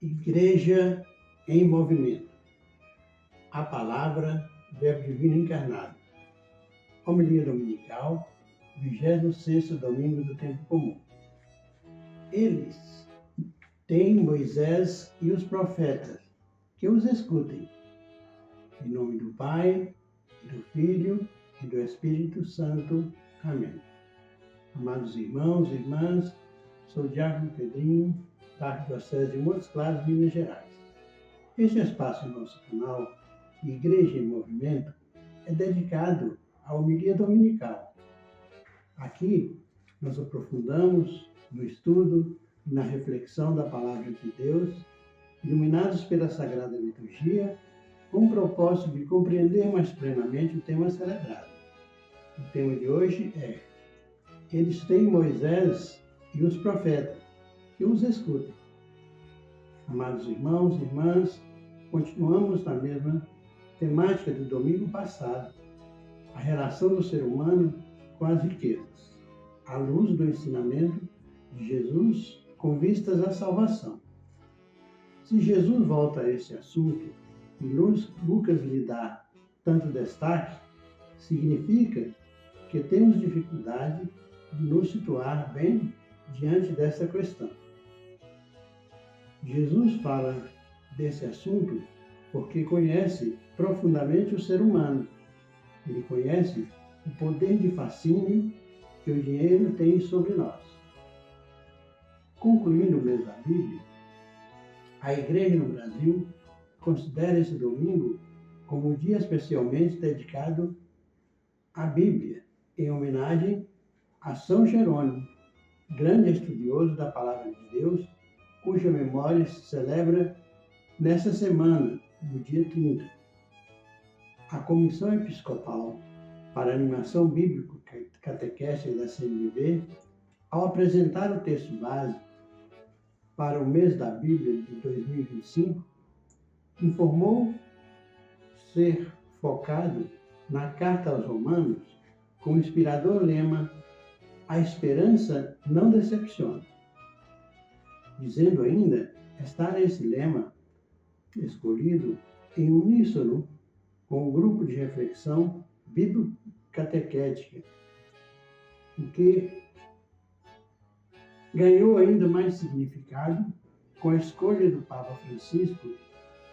Igreja em movimento. A palavra, Verbo Divino encarnado. Homilia dominical, 26º domingo do tempo comum. Eles têm Moisés e os profetas, que os escutem. Em nome do Pai, do Filho e do Espírito Santo. Amém. Amados irmãos e irmãs, sou o Diácono Pedrinho, da Arquidiocese de Montes Claros, Minas Gerais. Este espaço em nosso canal, Igreja em Movimento, é dedicado à homilia dominical. Aqui, nós aprofundamos no estudo e na reflexão da Palavra de Deus, iluminados pela Sagrada Liturgia, com o propósito de compreender mais plenamente o tema celebrado. O tema de hoje é: eles têm Moisés e os profetas, que os escutem. Amados irmãos e irmãs, continuamos na mesma temática do domingo passado, a relação do ser humano com as riquezas, à luz do ensinamento de Jesus com vistas à salvação. Se Jesus volta a esse assunto e Lucas lhe dá tanto destaque, significa que temos dificuldade de nos situar bem diante dessa questão. Jesus fala desse assunto porque conhece profundamente o ser humano. Ele conhece o poder de fascínio que o dinheiro tem sobre nós. Concluindo o mês da Bíblia, a Igreja no Brasil considera esse domingo como um dia especialmente dedicado à Bíblia, em homenagem a São Jerônimo, grande estudioso da Palavra de Deus, cuja memória se celebra nessa semana, no dia 30. A Comissão Episcopal para a Animação Bíblico-Catequética da CNBB, ao apresentar o texto base para o mês da Bíblia de 2025, informou ser focado na Carta aos Romanos com o inspirador lema: a esperança não decepciona. Dizendo ainda, está esse lema escolhido em uníssono com o grupo de reflexão bíblico-catequética, o que ganhou ainda mais significado com a escolha do Papa Francisco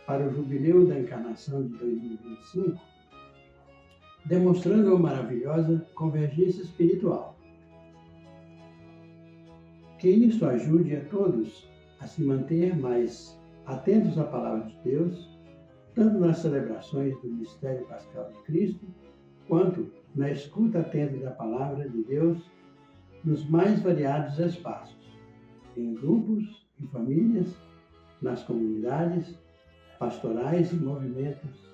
para o Jubileu da Encarnação de 2025, demonstrando uma maravilhosa convergência espiritual. Que isso ajude a todos a se manter mais atentos à Palavra de Deus, tanto nas celebrações do Mistério Pascal de Cristo, quanto na escuta atenta da Palavra de Deus nos mais variados espaços, em grupos e famílias, nas comunidades, pastorais e movimentos.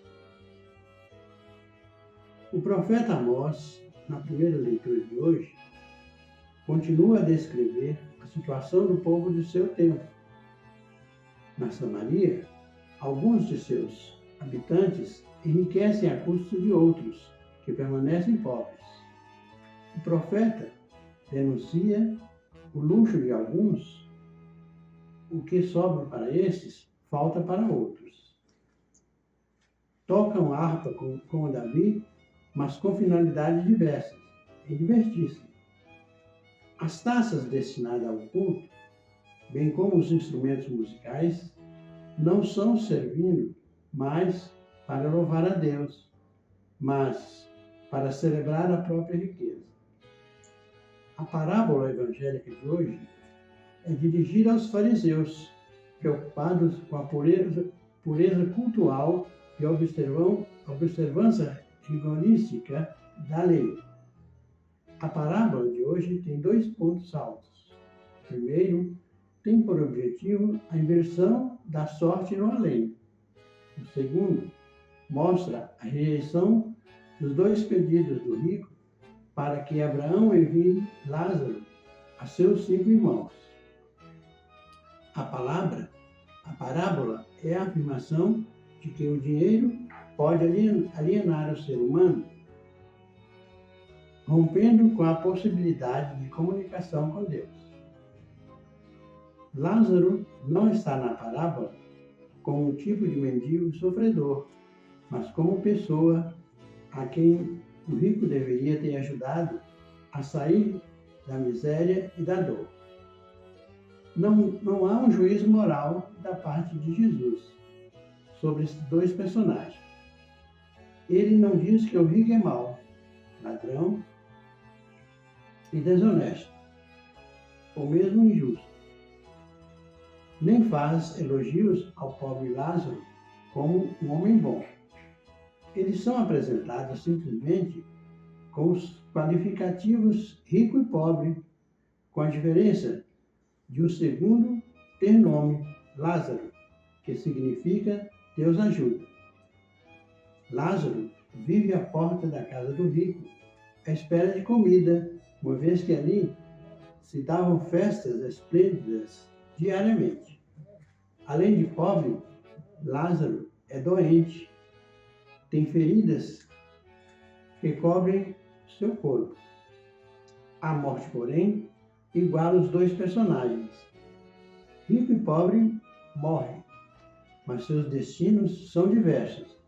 O profeta Amós, na primeira leitura de hoje, continua a descrever a situação do povo de seu tempo. Na Samaria, alguns de seus habitantes enriquecem a custo de outros, que permanecem pobres. O profeta denuncia o luxo de alguns, o que sobra para estes, falta para outros. Tocam harpa como Davi, mas com finalidades diversas, em divertir-se. As taças destinadas ao culto, bem como os instrumentos musicais, não são servindo mais para louvar a Deus, mas para celebrar a própria riqueza. A parábola evangélica de hoje é dirigida aos fariseus, preocupados com a pureza cultural e a observância rigorística da lei. A parábola de hoje tem 2 pontos altos. O primeiro tem por objetivo a inversão da sorte no além. O segundo mostra a rejeição dos 2 pedidos do rico para que Abraão envie Lázaro a seus 5 irmãos. A parábola é a afirmação de que o dinheiro pode alienar o ser humano, rompendo com a possibilidade de comunicação com Deus. Lázaro não está na parábola como um tipo de mendigo sofredor, mas como pessoa a quem o rico deveria ter ajudado a sair da miséria e da dor. Não há um juízo moral da parte de Jesus sobre esses dois personagens. Ele não diz que o rico é mau, ladrão e desonesto, ou mesmo injusto. Nem faz elogios ao pobre Lázaro como um homem bom. Eles são apresentados simplesmente com os qualificativos rico e pobre, com a diferença de o segundo ter nome, Lázaro, que significa Deus ajuda. Lázaro vive à porta da casa do rico, à espera de comida, uma vez que ali se davam festas esplêndidas diariamente. Além de pobre, Lázaro é doente, tem feridas que cobrem seu corpo. A morte, porém, iguala os dois personagens. Rico e pobre morrem, mas seus destinos são diversos.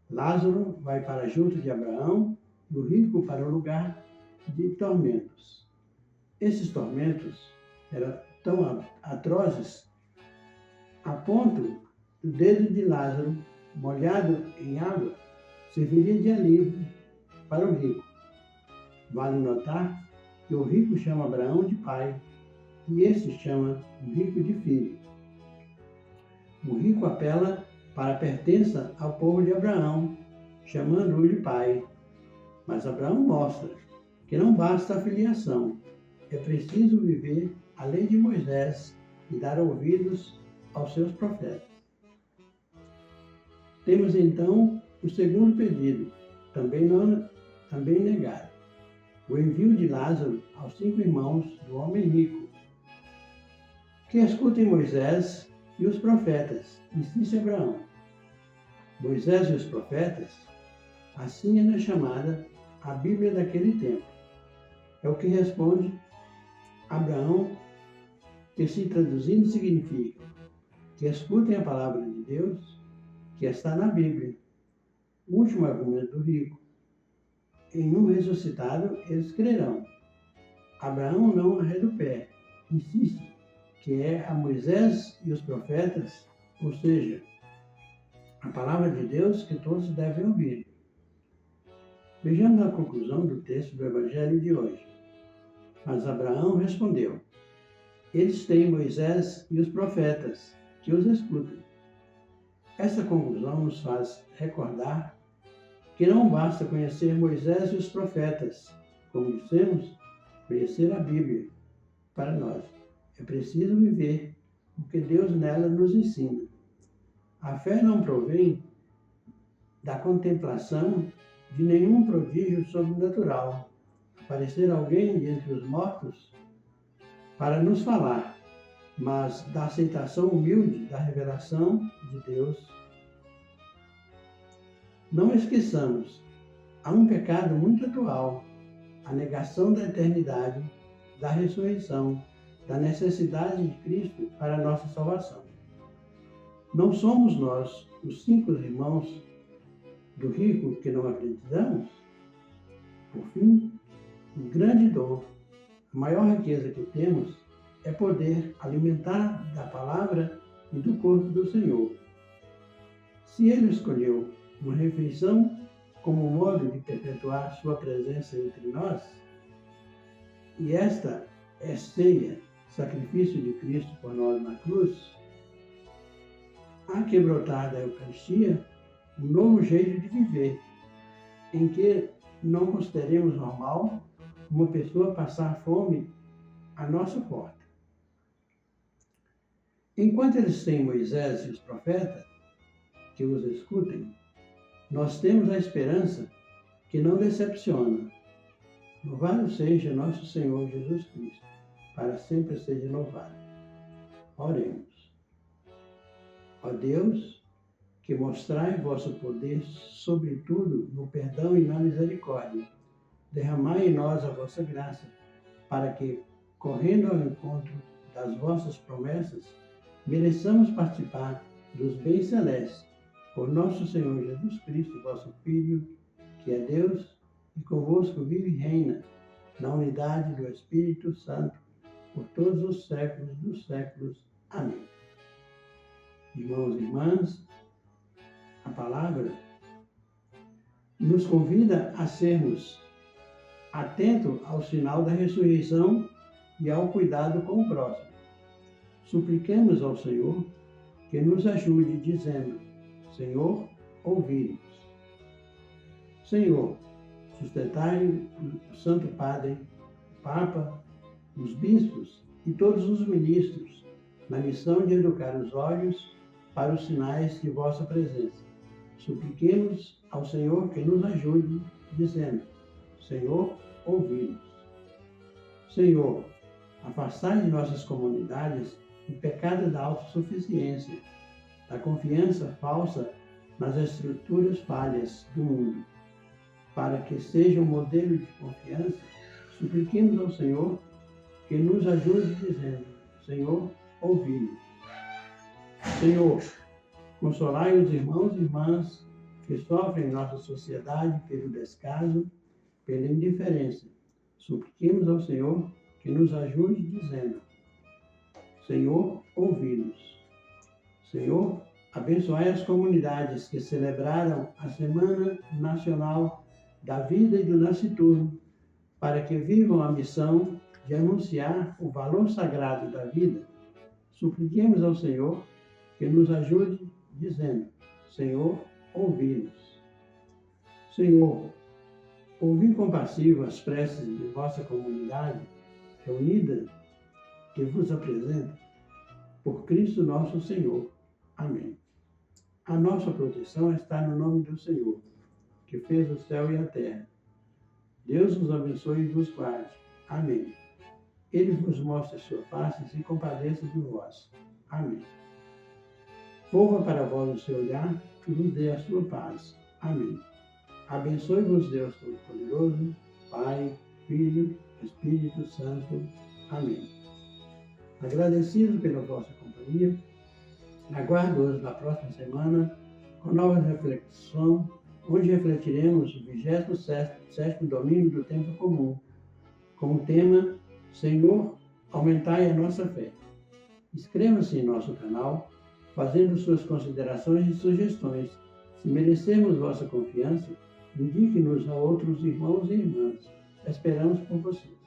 Lázaro vai para junto de Abraão e o rico para o lugar de tormentos. Esses tormentos eram tão atrozes a ponto do dedo de Lázaro, molhado em água, serviria de alívio para o rico. Vale notar que o rico chama Abraão de pai e este chama o rico de filho. O rico apela para a pertença ao povo de Abraão, chamando-o de pai. Mas Abraão mostra que não basta a filiação, é preciso viver a lei de Moisés e dar ouvidos aos seus profetas. Temos então o segundo pedido, também negado, o envio de Lázaro aos 5 irmãos do homem rico, que escutem Moisés e os profetas, insiste Abraão. Moisés e os profetas, assim era chamada a Bíblia daquele tempo. É o que responde Abraão, que se traduzindo significa que escutem a palavra de Deus, que está na Bíblia. O último argumento do rico. Em um ressuscitado, eles crerão. Abraão não arreda o pé, insiste que é a Moisés e os profetas, ou seja, a palavra de Deus que todos devem ouvir. Vejamos a conclusão do texto do Evangelho de hoje. Mas Abraão respondeu: eles têm Moisés e os profetas, que os escutem. Esta conclusão nos faz recordar que não basta conhecer Moisés e os profetas, como dissemos, conhecer a Bíblia. Para nós, é preciso viver o que Deus nela nos ensina. A fé não provém da contemplação de nenhum prodígio sobrenatural, aparecer alguém dentre os mortos para nos falar, mas da aceitação humilde da revelação de Deus. Não esqueçamos, há um pecado muito atual, a negação da eternidade, da ressurreição, da necessidade de Cristo para a nossa salvação. Não somos nós, os 5 irmãos do rico, que não acreditamos? Por fim, o grande dom, a maior riqueza que temos é poder alimentar da palavra e do corpo do Senhor. Se Ele escolheu uma refeição como modo de perpetuar sua presença entre nós, e esta é ceia, sacrifício de Cristo por nós na cruz, há que brotar da Eucaristia um novo jeito de viver, em que não consideremos normal uma pessoa passar fome à nossa porta. Enquanto eles têm Moisés e os profetas, que os escutem, nós temos a esperança que não decepciona. Louvado seja nosso Senhor Jesus Cristo, para sempre seja louvado. Oremos. Ó Deus, que mostrai vosso poder, sobretudo no perdão e na misericórdia, derramai em nós a vossa graça, para que, correndo ao encontro das vossas promessas, mereçamos participar dos bens celestes, por nosso Senhor Jesus Cristo, vosso Filho, que é Deus e convosco vive e reina, na unidade do Espírito Santo, por todos os séculos dos séculos. Amém. Irmãos e irmãs, a palavra nos convida a sermos atentos ao sinal da ressurreição e ao cuidado com o próximo. Supliquemos ao Senhor que nos ajude, dizendo: Senhor, ouvi-nos. Senhor, sustentai o Santo Padre, o Papa, os bispos e todos os ministros na missão de educar os olhos para os sinais de vossa presença. Supliquemos ao Senhor que nos ajude, dizendo: Senhor, ouvi-nos. Senhor, afastai de nossas comunidades o pecado da autossuficiência, da confiança falsa nas estruturas falhas do mundo. Para que seja um modelo de confiança, supliquemos ao Senhor que nos ajude, dizendo: Senhor, ouvi-nos. Senhor, consolai os irmãos e irmãs que sofrem em nossa sociedade pelo descaso, pela indiferença. Supliquemos ao Senhor que nos ajude, dizendo: Senhor, ouvi-nos. Senhor, abençoai as comunidades que celebraram a Semana Nacional da Vida e do Nasciturno, para que vivam a missão de anunciar o valor sagrado da vida. Supliquemos ao Senhor que nos ajude, dizendo: Senhor, ouvi-nos. Senhor, ouvi compassivo as preces de vossa comunidade reunida que vos apresento, por Cristo nosso Senhor. Amém. A nossa proteção está no nome do Senhor, que fez o céu e a terra. Deus vos abençoe e vos guarde. Amém. Ele vos mostre a sua face e se compadeça de vós. Amém. Volva para vós o seu olhar e vos dê a sua paz. Amém. Abençoe-vos Deus Todo-Poderoso, Pai, Filho, Espírito Santo. Amém. Agradecido pela vossa companhia, aguardo-os na próxima semana com nova reflexão, onde refletiremos o 27º domingo do tempo comum, com o tema Senhor, aumentai a nossa fé. Inscreva-se em nosso canal, fazendo suas considerações e sugestões. Se merecermos vossa confiança, indique-nos a outros irmãos e irmãs. Esperamos por você.